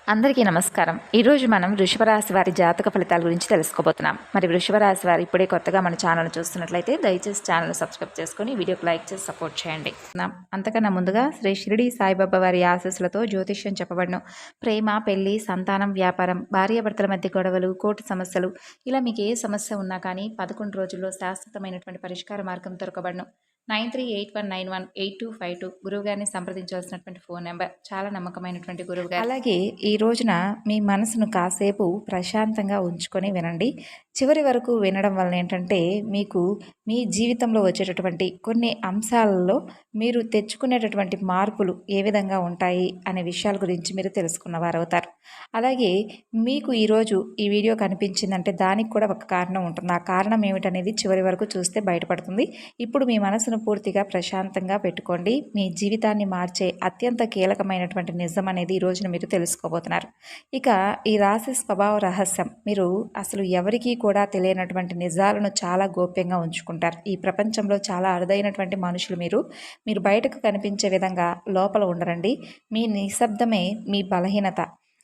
అందరికీ నమస్కారం. ఈరోజు మనం వృషభ రాశి వారి జాతక ఫలితాల గురించి తెలుసుకోబోతున్నాం. మరి వృషభ రాశి వారు ఇప్పుడే కొత్తగా మన ఛానల్ చూస్తున్నట్లయితే దయచేసి ఛానల్ సబ్స్క్రైబ్ చేసుకొని వీడియోకి లైక్ చేసి సపోర్ట్ చేయండి. అంతకన్నా ముందుగా శ్రీ షిరిడి సాయిబాబా వారి ఆశీస్సులతో జ్యోతిష్యం చెప్పబడను. ప్రేమ, పెళ్లి, సంతానం, వ్యాపారం, భార్యాభర్తల మధ్య గొడవలు, కోర్టు సమస్యలు, ఇలా మీకు ఏ సమస్య ఉన్నా కానీ 11 రోజుల్లో శాశ్వతమైనటువంటి పరిష్కార మార్గం దొరకబడను. 9381918252 గురువు గారిని సంప్రదించవలసినటువంటి ఫోన్ నెంబర్. చాలా నమ్మకమైనటువంటి గురువు గారు. అలాగే ఈ రోజున మీ మనసును కాసేపు ప్రశాంతంగా ఉంచుకొని వినండి. చివరి వరకు వినడం వలన ఏంటంటే మీకు మీ జీవితంలో వచ్చేటటువంటి కొన్ని అంశాలలో మీరు తెచ్చుకునేటటువంటి మార్పులు ఏ విధంగా ఉంటాయి అనే విషయాల గురించి మీరు తెలుసుకున్నవారు అవుతారు. అలాగే మీకు ఈరోజు ఈ వీడియో కనిపించిందంటే దానికి కూడా ఒక కారణం ఉంటుంది. ఆ కారణం ఏమిటనేది చివరి వరకు చూస్తే బయటపడుతుంది. ఇప్పుడు మీ మనసును పూర్తిగా ప్రశాంతంగా పెట్టుకోండి. మీ జీవితాన్ని మార్చే అత్యంత కీలకమైనటువంటి నిజం అనేది ఈ రోజున మీరు తెలుసుకోబోతున్నారు. ఇక ఈ రాశి స్వభావ రహస్యం, మీరు అసలు ఎవరికీ కూడా తెలియనటువంటి నిజాలను చాలా గోప్యంగా ఉంచుకుంటారు. ఈ ప్రపంచంలో చాలా అరుదైనటువంటి మనుషులు మీరు బయటకు కనిపించే విధంగా లోపల ఉండరండి. మీ నిశ్శబ్దమే మీ బలహీనత.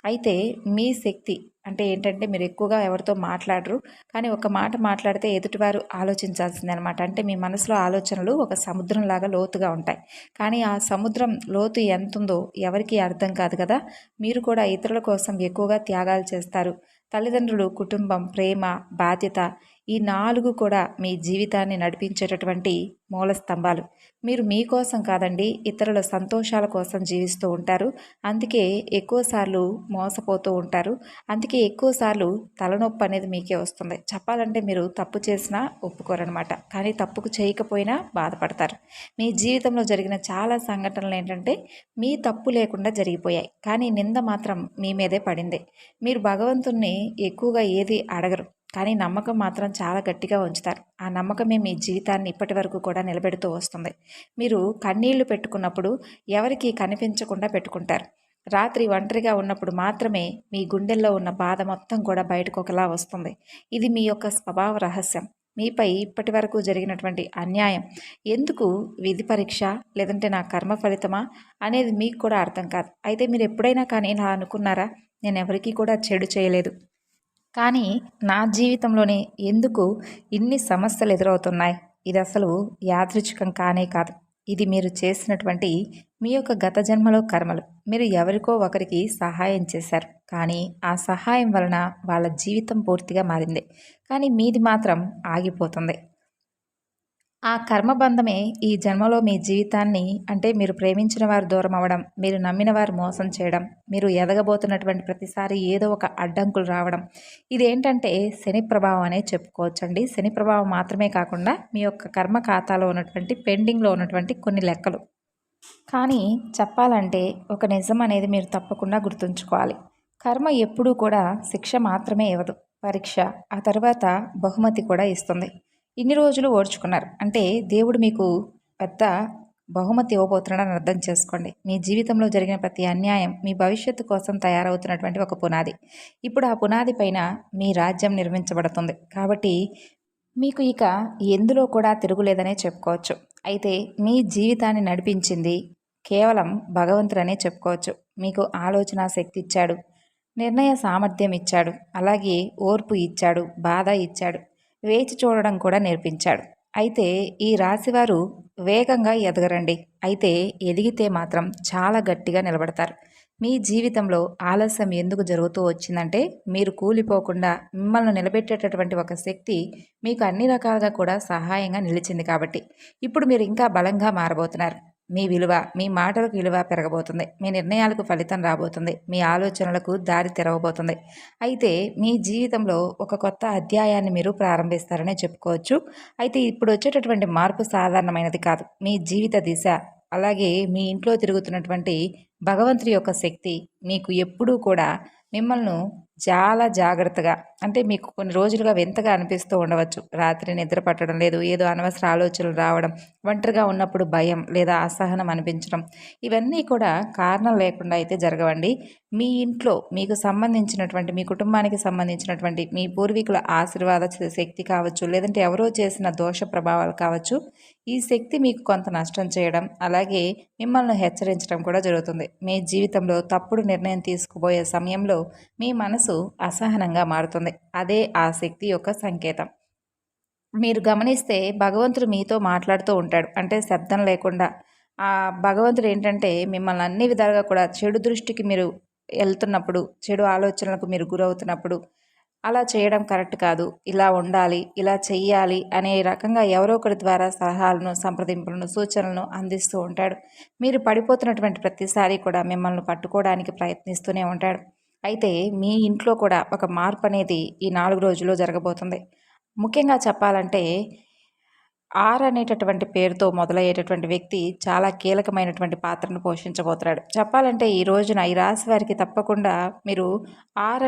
అయితే మీ శక్తి అంటే ఏంటంటే మీరు ఎక్కువగా ఎవరితో మాట్లాడరు, కానీ ఒక మాట మాట్లాడితే ఎదుటివారు ఆలోచించాల్సిందే అనమాట. అంటే మీ మనసులో ఆలోచనలు ఒక సముద్రంలాగా లోతుగా ఉంటాయి, కానీ ఆ సముద్రం లోతు ఎంత ఉందో ఎవరికీ అర్థం కాదు కదా. మీరు కూడా ఇతరుల కోసం ఎక్కువగా త్యాగాలు చేస్తారు. తల్లిదండ్రులు, కుటుంబం, ప్రేమ, బాధ్యత, ఈ 4 కూడా మీ జీవితాన్ని నడిపించేటటువంటి మూల స్తంభాలు. మీరు మీకోసం కాదండి, ఇతరుల సంతోషాల కోసం జీవిస్తూ ఉంటారు. అందుకే ఎక్కువసార్లు మోసపోతూ ఉంటారు. అందుకే ఎక్కువసార్లు తలనొప్పి అనేది మీకే వస్తుంది. చెప్పాలంటే మీరు తప్పు చేసినా ఒప్పుకోరనమాట, కానీ తప్పుకు చేయకపోయినా బాధపడతారు. మీ జీవితంలో జరిగిన చాలా సంఘటనలు ఏంటంటే మీ తప్పు లేకుండా జరిగిపోయాయి, కానీ నింద మాత్రం మీ మీదే పడింది. మీరు భగవంతుణ్ణి ఎక్కువగా ఏది అడగరు, కానీ నమ్మకం మాత్రం చాలా గట్టిగా ఉంచుతారు. ఆ నమ్మకమే మీ జీవితాన్ని ఇప్పటి వరకు కూడా నిలబెడుతూ వస్తుంది. మీరు కన్నీళ్లు పెట్టుకున్నప్పుడు ఎవరికి కనిపించకుండా పెట్టుకుంటారు. రాత్రి ఒంటరిగా ఉన్నప్పుడు మాత్రమే మీ గుండెల్లో ఉన్న బాధ మొత్తం కూడా బయటకు ఒకలా వస్తుంది. ఇది మీ యొక్క స్వభావ రహస్యం. మీపై ఇప్పటి వరకు జరిగినటువంటి అన్యాయం ఎందుకు, విధి పరీక్ష, లేదంటే నా కర్మ ఫలితమా అనేది మీకు కూడా అర్థం కాదు. అయితే మీరు ఎప్పుడైనా కానీ ఇలా అనుకున్నారా, నేను ఎవరికీ కూడా చెడు చేయలేదు, కానీ నా జీవితంలోనే ఎందుకు ఇన్ని సమస్యలు ఎదురవుతున్నాయి? ఇది అసలు యాదృచ్ఛికం కానే కాదు. ఇది మీరు చేసినటువంటి మీ యొక్క గత జన్మలో కర్మలు. మీరు ఎవరికో ఒకరికి సహాయం చేశారు, కానీ ఆ సహాయం వలన వాళ్ళ జీవితం పూర్తిగా మారింది, కానీ మీది మాత్రం ఆగిపోతుంది. ఆ కర్మబంధమే ఈ జన్మలో మీ జీవితాన్ని, అంటే మీరు ప్రేమించిన వారు దూరం అవ్వడం, మీరు నమ్మిన వారు మోసం చేయడం, మీరు ఎదగబోతున్నటువంటి ప్రతిసారి ఏదో ఒక అడ్డంకులు రావడం, ఇదేంటంటే శని ప్రభావం అనే చెప్పుకోవచ్చండి. శని ప్రభావం మాత్రమే కాకుండా మీ యొక్క కర్మ ఖాతాలో ఉన్నటువంటి పెండింగ్లో ఉన్నటువంటి కొన్ని లెక్కలు. కానీ చెప్పాలంటే ఒక నిజం అనేది మీరు తప్పకుండా గుర్తుంచుకోవాలి. కర్మ ఎప్పుడూ కూడా శిక్ష మాత్రమే ఇవ్వదు, పరీక్ష, ఆ తర్వాత బహుమతి కూడా ఇస్తుంది. ఇన్ని రోజులు ఓర్చుకున్నారు అంటే దేవుడు మీకు పెద్ద బహుమతి ఇవ్వబోతున్నాడని అర్థం చేసుకోండి. మీ జీవితంలో జరిగిన ప్రతి అన్యాయం మీ భవిష్యత్తు కోసం తయారవుతున్నటువంటి ఒక పునాది. ఇప్పుడు ఆ పునాది పైన మీ రాజ్యం నిర్మించబడుతుంది. కాబట్టి మీకు ఇక ఎందులో కూడా తిరుగులేదనే చెప్పుకోవచ్చు. అయితే మీ జీవితాన్ని నడిపించింది కేవలం భగవంతుడనే చెప్పుకోవచ్చు. మీకు ఆలోచన శక్తి ఇచ్చాడు, నిర్ణయ సామర్థ్యం ఇచ్చాడు, అలాగే ఓర్పు ఇచ్చాడు, బాధ ఇచ్చాడు, వేచి చూడడం కూడా నేర్పించాడు. అయితే ఈ రాశివారు వేగంగా ఎదగరండి, అయితే ఎదిగితే మాత్రం చాలా గట్టిగా నిలబడతారు. మీ జీవితంలో ఆలస్యం ఎందుకు జరుగుతూ వచ్చిందంటే మీరు కూలిపోకుండా మిమ్మల్ని నిలబెట్టేటటువంటి ఒక శక్తి మీకు అన్ని రకాలుగా కూడా సహాయంగా నిలిచింది. కాబట్టి ఇప్పుడు మీరు ఇంకా బలంగా మారబోతున్నారు. మీ విలువ, మీ మాటలకు విలువ పెరగబోతుంది. మీ నిర్ణయాలకు ఫలితం రాబోతుంది. మీ ఆలోచనలకు దారి తెరవబోతుంది. అయితే మీ జీవితంలో ఒక కొత్త అధ్యాయాన్ని మీరు ప్రారంభిస్తారనే చెప్పుకోవచ్చు. అయితే ఇప్పుడు వచ్చేటటువంటి మార్పు సాధారణమైనది కాదు. మీ జీవిత దిశ, అలాగే మీ ఇంట్లో తిరుగుతున్నటువంటి భగవంతుడి యొక్క శక్తి మీకు ఎప్పుడూ కూడా మిమ్మల్ని చాలా జాగ్రత్తగా అంటే మీకు కొన్ని రోజులుగా వింతగా అనిపిస్తూ ఉండవచ్చు. రాత్రి నిద్ర పట్టడం లేదు, ఏదో అనవసర ఆలోచనలు రావడం, ఒంటరిగా ఉన్నప్పుడు భయం లేదా అసహనం అనిపించడం, ఇవన్నీ కూడా కారణం లేకుండా అయితే జరగవండి. మీ ఇంట్లో మీకు సంబంధించినటువంటి, మీ కుటుంబానికి సంబంధించినటువంటి మీ పూర్వీకుల ఆశీర్వాద శక్తి కావచ్చు, లేదంటే ఎవరో చేసిన దోష ప్రభావాలు కావచ్చు, ఈ శక్తి మీకు కొంత నష్టం చేయడం, అలాగే మిమ్మల్ని హెచ్చరించడం కూడా జరుగుతుంది. మీ జీవితంలో తప్పుడు నిర్ణయం తీసుకుపోయే సమయంలో మీ మనసు అసహనంగా మారుతుంది. అదే ఆ శక్తి యొక్క సంకేతం. మీరు గమనిస్తే భగవంతుడు మీతో మాట్లాడుతూ ఉంటాడు. అంటే శబ్దం లేకుండా. ఆ భగవంతుడు ఏంటంటే మిమ్మల్ని అన్ని విధాలుగా కూడా చెడు దృష్టికి మీరు వెళ్తున్నప్పుడు, చెడు ఆలోచనలకు మీరు గురవుతున్నప్పుడు, అలా చేయడం కరెక్ట్ కాదు, ఇలా ఉండాలి, ఇలా చెయ్యాలి అనే రకంగా ఎవరో ఒకరి ద్వారా సలహాలను, సంప్రదింపులను, సూచనలను అందిస్తూ ఉంటాడు. మీరు పడిపోతున్నటువంటి ప్రతిసారి కూడా మిమ్మల్ని పట్టుకోవడానికి ప్రయత్నిస్తూనే ఉంటాడు. అయితే మీ ఇంట్లో కూడా ఒక మార్పు అనేది ఈ 4 రోజుల్లో జరగబోతుంది. ముఖ్యంగా చెప్పాలంటే అనేటటువంటి పేరుతో మొదలయ్యేటటువంటి వ్యక్తి చాలా కీలకమైనటువంటి పాత్రను పోషించబోతున్నాడు. చెప్పాలంటే ఈ రోజున ఈ రాశి వారికి తప్పకుండా మీరు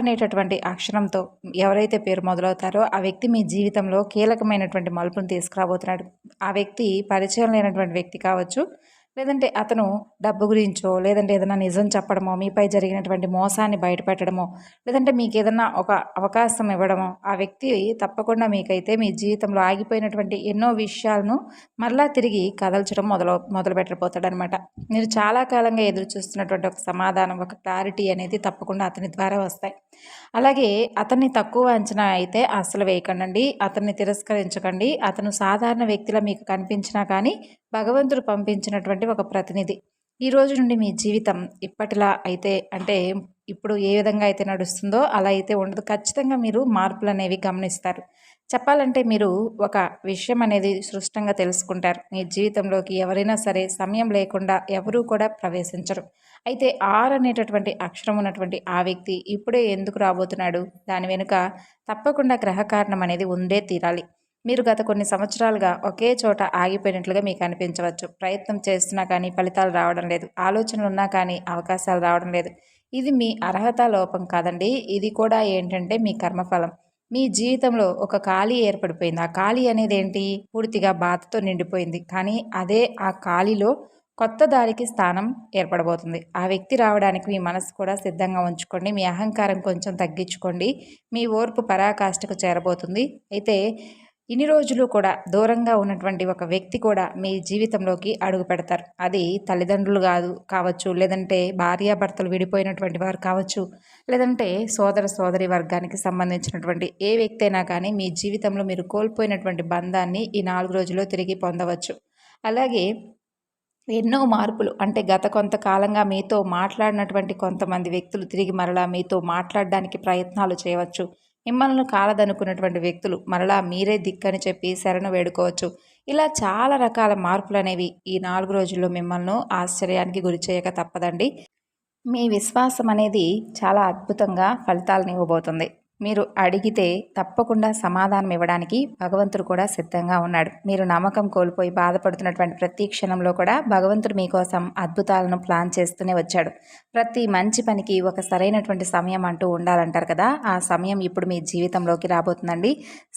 అనేటటువంటి అక్షరంతో ఎవరైతే పేరు మొదలవుతారో ఆ వ్యక్తి మీ జీవితంలో కీలకమైనటువంటి మలుపును తీసుకురాబోతున్నాడు. ఆ వ్యక్తి పరిచయం లేనటువంటి వ్యక్తి కావచ్చు, లేదంటే అతను డబ్బు గురించో, లేదంటే ఏదైనా నిజం చెప్పడమో, మీపై జరిగినటువంటి మోసాన్ని బయటపెట్టడమో, లేదంటే మీకు ఏదన్నా ఒక అవకాశం ఇవ్వడమో, ఆ వ్యక్తి తప్పకుండా మీకైతే మీ జీవితంలో ఆగిపోయినటువంటి ఎన్నో విషయాలను మరలా తిరిగి కదల్చడం మొదలు పెట్టబోతాడనమాట. మీరు చాలా కాలంగా ఎదురు చూస్తున్నటువంటి ఒక సమాధానం, ఒక క్లారిటీ అనేది తప్పకుండా అతని ద్వారా వస్తాయి. అలాగే అతన్ని తక్కువ అంచనా అయితే అస్సలు వేయకండి, అతన్ని తిరస్కరించకండి. అతను సాధారణ వ్యక్తిలా మీకు కనిపించినా కానీ భగవంతుడు పంపించినటువంటి ఒక ప్రతినిధి. ఈ రోజు నుండి మీ జీవితం ఇప్పటిలా అయితే, అంటే ఇప్పుడు ఏ విధంగా అయితే నడుస్తుందో అలా అయితే ఉండదు. ఖచ్చితంగా మీరు మార్పులు అనేవి గమనిస్తారు. చెప్పాలంటే మీరు ఒక విషయం అనేది స్పష్టంగా తెలుసుకుంటారు. మీ జీవితంలోకి ఎవరైనా సరే సమయం లేకుండా ఎవరూ కూడా ప్రవేశించరు. అయితే అనేటటువంటి అక్షరం ఉన్నటువంటి ఆ వ్యక్తి ఇప్పుడే ఎందుకు రాబోతున్నాడు? దాని వెనుక తప్పకుండా గ్రహ కారణం అనేది ఉండే తీరాలి. మీరు గత కొన్ని సంవత్సరాలుగా ఒకే చోట ఆగిపోయినట్లుగా మీకు అనిపించవచ్చు. ప్రయత్నం చేస్తున్నా కానీ ఫలితాలు రావడం లేదు. ఆలోచనలు ఉన్నా కానీ అవకాశాలు రావడం లేదు. ఇది మీ అర్హత లోపం కాదండి. ఇది కూడా ఏంటంటే మీ కర్మఫలం. మీ జీవితంలో ఒక ఖాళీ ఏర్పడిపోయింది. ఆ ఖాళీ అనేది ఏంటి? పూర్తిగా బాధతో నిండిపోయింది. కానీ అదే ఆ ఖాళీలో కొత్త దారికి స్థానం ఏర్పడబోతుంది. ఆ వ్యక్తి రావడానికి మీ మనసు కూడా సిద్ధంగా ఉంచుకోండి. మీ అహంకారం కొంచెం తగ్గించుకోండి. మీ ఓర్పు పరాకాష్ఠకు చేరబోతుంది. అయితే ఇన్ని రోజులు కూడా దూరంగా ఉన్నటువంటి ఒక వ్యక్తి కూడా మీ జీవితంలోకి అడుగు పెడతారు. అది తల్లిదండ్రులు కావచ్చు, లేదంటే భార్యాభర్తలు విడిపోయినటువంటి వారు కావచ్చు, లేదంటే సోదరి వర్గానికి సంబంధించినటువంటి ఏ వ్యక్తి అయినా కానీ మీ జీవితంలో మీరు కోల్పోయినటువంటి బంధాన్ని ఈ 4 రోజుల్లో తిరిగి పొందవచ్చు. అలాగే ఎన్నో మార్పులు, అంటే గత కొంతకాలంగా మీతో మాట్లాడినటువంటి కొంతమంది వ్యక్తులు తిరిగి మరలా మీతో మాట్లాడడానికి ప్రయత్నాలు చేయవచ్చు. మిమ్మల్ని కాలదనుకున్నటువంటి వ్యక్తులు మరలా మీరే దిక్కని చెప్పి శరణు వేడుకోవచ్చు. ఇలా చాలా రకాల మార్పులనేవి ఈ 4 రోజుల్లో మిమ్మల్ని ఆశ్చర్యానికి గురి చేయక తప్పదండి. మీ విశ్వాసం అనేది చాలా అద్భుతంగా ఫలితాలను ఇవ్వబోతుంది. మీరు అడిగితే తప్పకుండా సమాధానం ఇవ్వడానికి భగవంతుడు కూడా సిద్ధంగా ఉన్నాడు. మీరు నమ్మకం కోల్పోయి బాధపడుతున్నటువంటి ప్రతి క్షణంలో కూడా భగవంతుడు మీకోసం అద్భుతాలను ప్లాన్ చేస్తూనే వచ్చాడు. ప్రతి మంచి పనికి ఒక సరైనటువంటి సమయం అంటూ ఉండాలంటారు కదా, ఆ సమయం ఇప్పుడు మీ జీవితంలోకి రాబోతుందండి.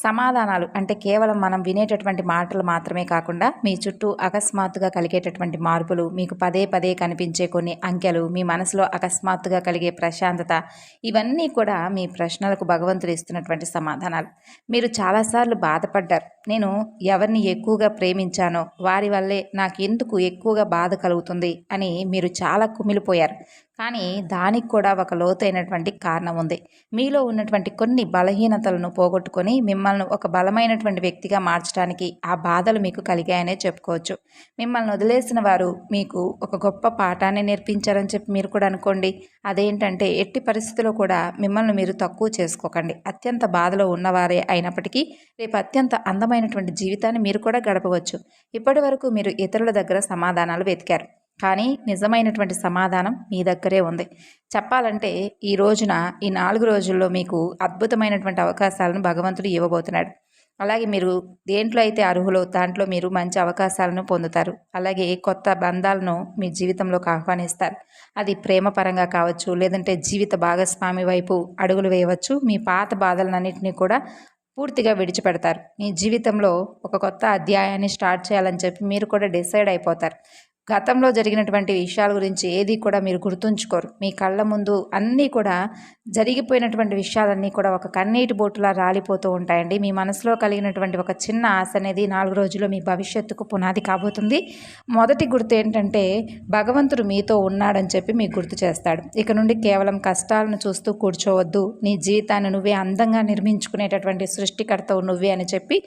సమాధానాలు అంటే కేవలం మనం వినేటటువంటి మాటలు మాత్రమే కాకుండా మీ చుట్టూ అకస్మాత్తుగా కలిగేటటువంటి మార్పులు, మీకు పదే పదే కనిపించే కొన్ని అంకెలు, మీ మనసులో అకస్మాత్తుగా కలిగే ప్రశాంతత, ఇవన్నీ కూడా మీ ప్రశ్నలకు భగవంతుడు ఇస్తున్నటువంటి సమాధానాలు. మీరు చాలాసార్లు బాధపడ్డారు. నేను ఎవరిని ఎక్కువగా ప్రేమించానో వారి వల్లే నాకు ఎందుకు ఎక్కువగా బాధ కలుగుతుంది అని మీరు చాలా కుమిలిపోయారు. కానీ దానికి కూడా ఒక లోతైనటువంటి కారణం ఉంది. మీలో ఉన్నటువంటి కొన్ని బలహీనతలను పోగొట్టుకొని మిమ్మల్ని ఒక బలమైనటువంటి వ్యక్తిగా మార్చడానికి ఆ బాధలు మీకు కలిగాయనే చెప్పుకోవచ్చు. మిమ్మల్ని వదిలేసిన వారు మీకు ఒక గొప్ప పాఠాన్ని నేర్పించారని చెప్పి మీరు కూడా అనుకోండి. అదేంటంటే ఎట్టి పరిస్థితుల్లో కూడా మిమ్మల్ని మీరు తక్కువ చేసుకోకండి. అత్యంత బాధలో ఉన్నవారే అయినప్పటికీ రేపు అత్యంత అందమైనటువంటి జీవితాన్ని మీరు కూడా గడపవచ్చు. ఇప్పటి వరకు మీరు ఇతరుల దగ్గర సమాధానాలు వెతికారు, కానీ నిజమైనటువంటి సమాధానం మీ దగ్గరే ఉంది. చెప్పాలంటే ఈ రోజున ఈ 4 రోజుల్లో మీకు అద్భుతమైనటువంటి అవకాశాలను భగవంతుడు ఇవ్వబోతున్నాడు. అలాగే మీరు దేంట్లో అయితే అర్హులో దాంట్లో మీరు మంచి అవకాశాలను పొందుతారు. అలాగే కొత్త బంధాలను మీ జీవితంలోకి ఆహ్వానిస్తారు. అది ప్రేమ పరంగా కావచ్చు, లేదంటే జీవిత భాగస్వామి వైపు అడుగులు వేయవచ్చు. మీ పాత బాధలన్నింటినీ కూడా పూర్తిగా విడిచిపెడతారు. మీ జీవితంలో ఒక కొత్త అధ్యాయాన్ని స్టార్ట్ చేయాలని చెప్పి మీరు కూడా డిసైడ్ అయిపోతారు. గతంలో జరిగినటువంటి విషయాల గురించి ఏది కూడా మీరు గుర్తుంచుకోరు. మీ కళ్ళ ముందు అన్నీ కూడా జరిగిపోయినటువంటి విషయాలన్నీ కూడా ఒక కన్నీటి బొట్టులా రాలిపోతూ ఉంటాయండి. మీ మనసులో కలిగినటువంటి ఒక చిన్న ఆశ అనేది 4 రోజుల్లో మీ భవిష్యత్తుకు పునాది కాబోతుంది. మొదటి గుర్తు ఏంటంటే భగవంతుడు మీతో ఉన్నాడని చెప్పి మీకు గుర్తు చేస్తాడు. ఇక నుండి కేవలం కష్టాలను చూస్తూ కూర్చోవద్దు. నీ జీవితాన్ని నువ్వే అందంగా నిర్మించుకునేటటువంటి సృష్టికర్తవు నువ్వే అని చెప్పి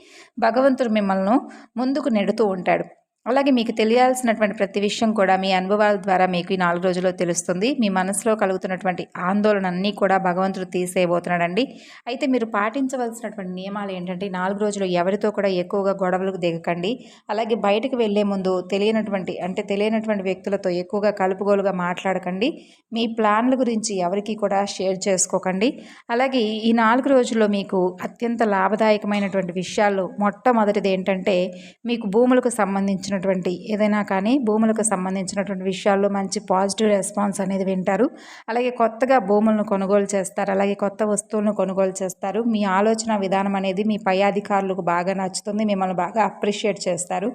భగవంతుడు మిమ్మల్ని ముందుకు నెడుతూ ఉంటాడు. అలాగే మీకు తెలియాల్సినటువంటి ప్రతి విషయం కూడా మీ అనుభవాల ద్వారా మీకు ఈ 4 రోజుల్లో తెలుస్తుంది. మీ మనసులో కలుగుతున్నటువంటి ఆందోళన అన్నీ కూడా భగవంతుడు తీసేయబోతున్నాడండి. అయితే మీరు పాటించవలసినటువంటి నియమాలు ఏంటంటే 4 రోజులు ఎవరితో కూడా ఎక్కువగా గొడవలకు దిగకండి. అలాగే బయటకు వెళ్లే ముందు తెలియనటువంటి వ్యక్తులతో ఎక్కువగా కలుపుగోలుగా మాట్లాడకండి. మీ ప్లాన్ల గురించి ఎవరికి కూడా షేర్ చేసుకోకండి. అలాగే ఈ 4 రోజుల్లో మీకు అత్యంత లాభదాయకమైనటువంటి విషయాల్లో మొట్టమొదటిది ఏంటంటే మీకు భూములకు సంబంధించిన ఏదైనా కానీ భూములకు సంబంధించినటువంటి విషయాల్లో మంచి పాజిటివ్ రెస్పాన్స్ అనేది వింటారు. అలాగే కొత్తగా భూములను కొనుగోలు చేస్తారు. అలాగే కొత్త వస్తువులను కొనుగోలు చేస్తారు. మీ ఆలోచన విధానం అనేది మీ పై అధికారులకు బాగా నచ్చుతుంది. మిమ్మల్ని బాగా అప్రిషియేట్ చేస్తారు.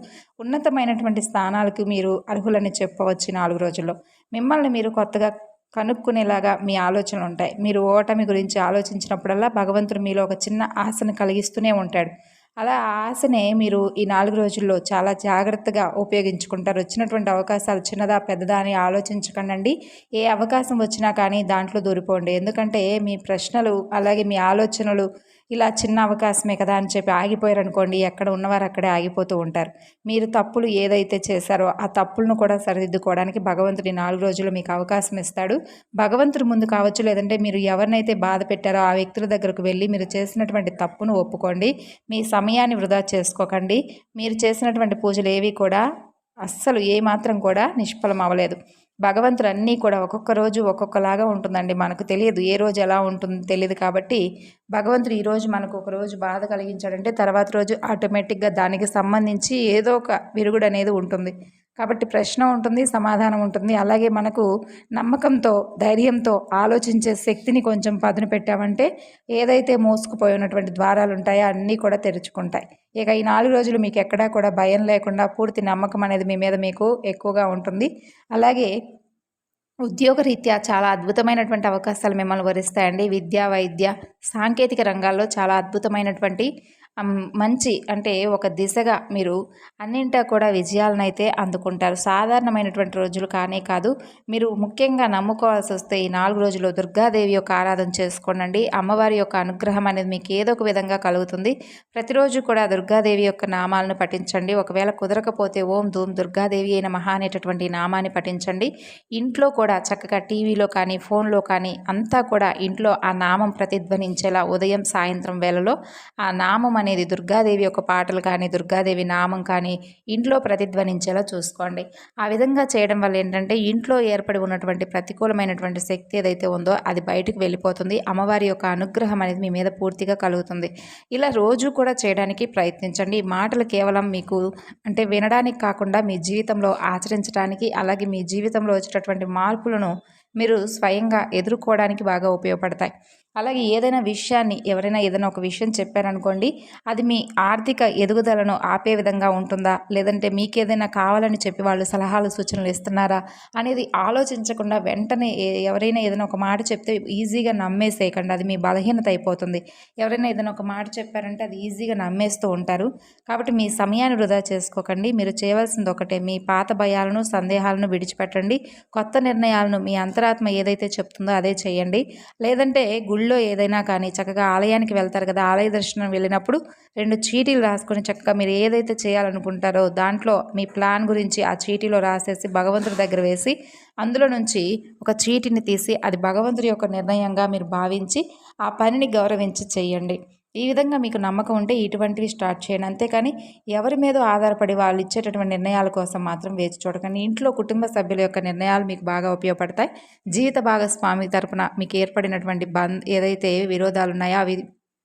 ఉన్నతమైనటువంటి స్థానాలకు మీరు అర్హులని చెప్పవచ్చు 4 రోజుల్లో. మిమ్మల్ని మీరు కొత్తగా కనుక్కునేలాగా మీ ఆలోచనలు ఉంటాయి. మీరు ఓటమి గురించి ఆలోచించినప్పుడల్లా భగవంతుడు మీలో ఒక చిన్న ఆశను కలిగిస్తూనే ఉంటాడు. అలా ఆ ఆశనే మీరు ఈ 4 రోజుల్లో చాలా జాగ్రత్తగా ఉపయోగించుకుంటారు. వచ్చినటువంటి అవకాశాలు చిన్నదా పెద్దదా అని ఆలోచించకండి. ఏ అవకాశం వచ్చినా కానీ దాంట్లో దూరిపోండి. ఎందుకంటే మీ ప్రశ్నలు అలాగే మీ ఆలోచనలు ఇలా చిన్న అవకాశమే కదా అని చెప్పి ఆగిపోయారనుకోండి, ఎక్కడ ఉన్నవారు అక్కడే ఆగిపోతూ ఉంటారు. మీరు తప్పులు ఏదైతే చేశారో ఆ తప్పులను కూడా సరిదిద్దుకోవడానికి భగవంతుడి 4 రోజులు మీకు అవకాశం ఇస్తాడు. భగవంతుడి ముందు కావచ్చు, లేదంటే మీరు ఎవరినైతే బాధ పెట్టారో ఆ వ్యక్తుల దగ్గరకు వెళ్ళి మీరు చేసినటువంటి తప్పును ఒప్పుకోండి. మీ సమయాన్ని వృధా చేసుకోకండి. మీరు చేసినటువంటి పూజలు ఏవి కూడా అస్సలు ఏమాత్రం కూడా నిష్ఫలం అవ్వలేదు. భగవంతుడు అన్నీ కూడా ఒక్కొక్క రోజు ఒక్కొక్కలాగా ఉంటుందండి. మనకు తెలియదు ఏ రోజు ఎలా ఉంటుందో తెలియదు. కాబట్టి భగవంతుడు ఈరోజు మనకు ఒక రోజు బాధ కలిగించాడంటే తర్వాత రోజు ఆటోమేటిక్గా దానికి సంబంధించి ఏదో ఒక విరుగుడు అనేది ఉంటుంది. కాబట్టి ప్రశ్న ఉంటుంది, సమాధానం ఉంటుంది. అలాగే మనకు నమ్మకంతో, ధైర్యంతో ఆలోచించే శక్తిని కొంచెం పదును పెట్టామంటే ఏదైతే మోసుకుపోయి ఉన్నటువంటి ద్వారాలు ఉంటాయో అన్నీ కూడా తెరుచుకుంటాయి. ఇక ఈ 4 రోజులు మీకు ఎక్కడా కూడా భయం లేకుండా పూర్తి నమ్మకం అనేది మీ మీద మీకు ఎక్కువగా ఉంటుంది. అలాగే ఉద్యోగరీత్యా చాలా అద్భుతమైనటువంటి అవకాశాలు మిమ్మల్ని వరిస్తాయండి. విద్య, వైద్య, సాంకేతిక రంగాల్లో చాలా అద్భుతమైనటువంటి మంచి ఒక దిశగా మీరు అన్నింటా కూడా విజయాలనైతే అందుకుంటారు. సాధారణమైనటువంటి రోజులు కానే కాదు. మీరు ముఖ్యంగా నమ్ముకోవాల్సి వస్తే ఈ 4 రోజులు దుర్గాదేవి యొక్క ఆరాధన చేసుకోండి. అమ్మవారి యొక్క అనుగ్రహం అనేది మీకు ఏదో ఒక విధంగా కలుగుతుంది. ప్రతిరోజు కూడా దుర్గాదేవి యొక్క నామాలను పఠించండి. ఒకవేళ కుదరకపోతే ఓం ధూమ్ దుర్గాదేవి అయిన మహా అనేటటువంటి నామాన్ని పఠించండి. ఇంట్లో కూడా చక్కగా టీవీలో కానీ ఫోన్లో కానీ అంతా కూడా ఇంట్లో ఆ నామం ప్రతిధ్వనించేలా ఉదయం సాయంత్రం వేళలో ఆ నామం అనేది దుర్గాదేవి యొక్క పాటలు కానీ దుర్గాదేవి నామం కానీ ఇంట్లో ప్రతిధ్వనించేలా చూసుకోండి. ఆ విధంగా చేయడం వల్ల ఏంటంటే ఇంట్లో ఏర్పడి ఉన్నటువంటి ప్రతికూలమైనటువంటి శక్తి ఏదైతే ఉందో అది బయటకు వెళ్ళిపోతుంది. అమ్మవారి యొక్క అనుగ్రహం అనేది మీ మీద పూర్తిగా కలుగుతుంది. ఇలా రోజు కూడా చేయడానికి ప్రయత్నించండి. ఈ మాటలు కేవలం మీకు వినడానికి కాకుండా మీ జీవితంలో ఆచరించడానికి, అలాగే మీ జీవితంలో వచ్చేటటువంటి మార్పులను మీరు స్వయంగా ఎదుర్కోవడానికి బాగా ఉపయోగపడతాయి. అలాగే ఎవరైనా ఏదైనా ఒక విషయం చెప్పారనుకోండి, అది మీ ఆర్థిక ఎదుగుదలను ఆపే విధంగా ఉంటుందా, లేదంటే మీకేదైనా కావాలని చెప్పి వాళ్ళు సలహాలు సూచనలు ఇస్తున్నారా అనేది ఆలోచించకుండా వెంటనే ఎవరైనా ఏదైనా ఒక మాట చెప్తే ఈజీగా నమ్మేసేయకండి. అది మీ బలహీనత అయిపోతుంది. ఎవరైనా ఏదైనా ఒక మాట చెప్పారంటే అది ఈజీగా నమ్మేస్తూ ఉంటారు. కాబట్టి మీ సమయాన్ని వృధా చేసుకోకండి. మీరు చేయవలసింది ఒకటే, మీ పాత భయాలను సందేహాలను విడిచిపెట్టండి. కొత్త నిర్ణయాలను మీ అంతరాత్మ ఏదైతే చెప్తుందో అదే చేయండి. లేదంటే గుళ్ళో ఏదైనా కానీ చక్కగా ఆలయానికి వెళ్తారు కదా, ఆలయ దర్శనం వెళ్ళినప్పుడు 2 చీటీలు రాసుకొని చక్కగా మీరు ఏదైతే చేయాలనుకుంటారో దాంట్లో మీ ప్లాన్ గురించి ఆ చీటీలో రాసేసి భగవంతుడి దగ్గర వేసి అందులో నుంచి ఒక చీటీని తీసి అది భగవంతుడి యొక్క నిర్ణయంగా మీరు భావించి ఆ పనిని గౌరవించి చేయండి. ఈ విధంగా మీకు నమ్మకం ఉంటే ఇటువంటివి స్టార్ట్ చేయండి. అంతేకాని ఎవరి మీద ఆధారపడి వాళ్ళు ఇచ్చేటటువంటి నిర్ణయాల కోసం మాత్రం వేచి చూడకండి. ఇంట్లో కుటుంబ సభ్యుల యొక్క నిర్ణయాలు మీకు బాగా ఉపయోగపడతాయి. జీవిత భాగస్వామి తరపున మీకు ఏర్పడినటువంటి ఏదైతే విరోధాలు ఉన్నాయో అవి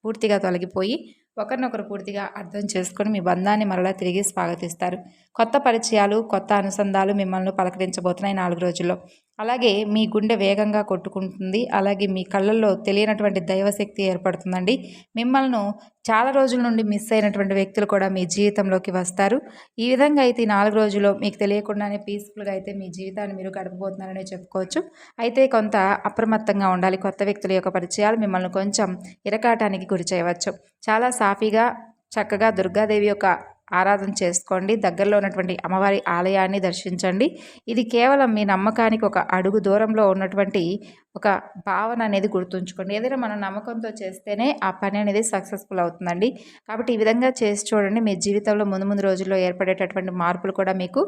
పూర్తిగా తొలగిపోయి ఒకరినొకరు పూర్తిగా అర్థం చేసుకొని మీ బంధాన్ని మరలా తిరిగి స్వాగతిస్తారు. కొత్త పరిచయాలు, కొత్త అనుసంధాలు మిమ్మల్ని పలకరించబోతున్నాయి 4 రోజుల్లో. అలాగే మీ గుండె వేగంగా కొట్టుకుంటుంది. అలాగే మీ కళ్ళల్లో తెలియనటువంటి దైవశక్తి ఏర్పడుతుందండి. మిమ్మల్ని చాలా రోజుల నుండి మిస్ అయినటువంటి వ్యక్తులు కూడా మీ జీవితంలోకి వస్తారు. ఈ విధంగా అయితే ఈ 4 రోజుల్లో మీకు తెలియకుండానే పీస్ఫుల్గా అయితే మీ జీవితాన్ని మీరు గడపబోతున్నారనే చెప్పుకోవచ్చు. అయితే కొంత అప్రమత్తంగా ఉండాలి. కొత్త వ్యక్తుల యొక్క పరిచయాలు మిమ్మల్ని కొంచెం ఇరకాటానికి గురి చేయవచ్చు. చాలా సాఫీగా చక్కగా దుర్గాదేవి యొక్క ఆరాధన చేసుకోండి. దగ్గరలో ఉన్నటువంటి అమ్మవారి ఆలయాన్ని దర్శించండి. ఇది కేవలం మీ నమ్మకానికి ఒక అడుగు దూరంలో ఉన్నటువంటి ఒక భావన అనేది గుర్తుంచుకోండి. ఏదైనా మనం నమ్మకంతో చేస్తేనే ఆ పని అనేది సక్సెస్ఫుల్ అవుతుందండి. కాబట్టి ఈ విధంగా చేసి చూడండి. మీ జీవితంలో ముందు ముందు రోజుల్లో ఏర్పడేటటువంటి మార్పులు కూడా మీకు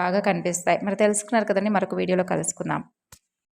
బాగా కనిపిస్తాయి. మరి తెలుసుకున్నారు కదండి. మరొక వీడియోలో కలుసుకుందాం.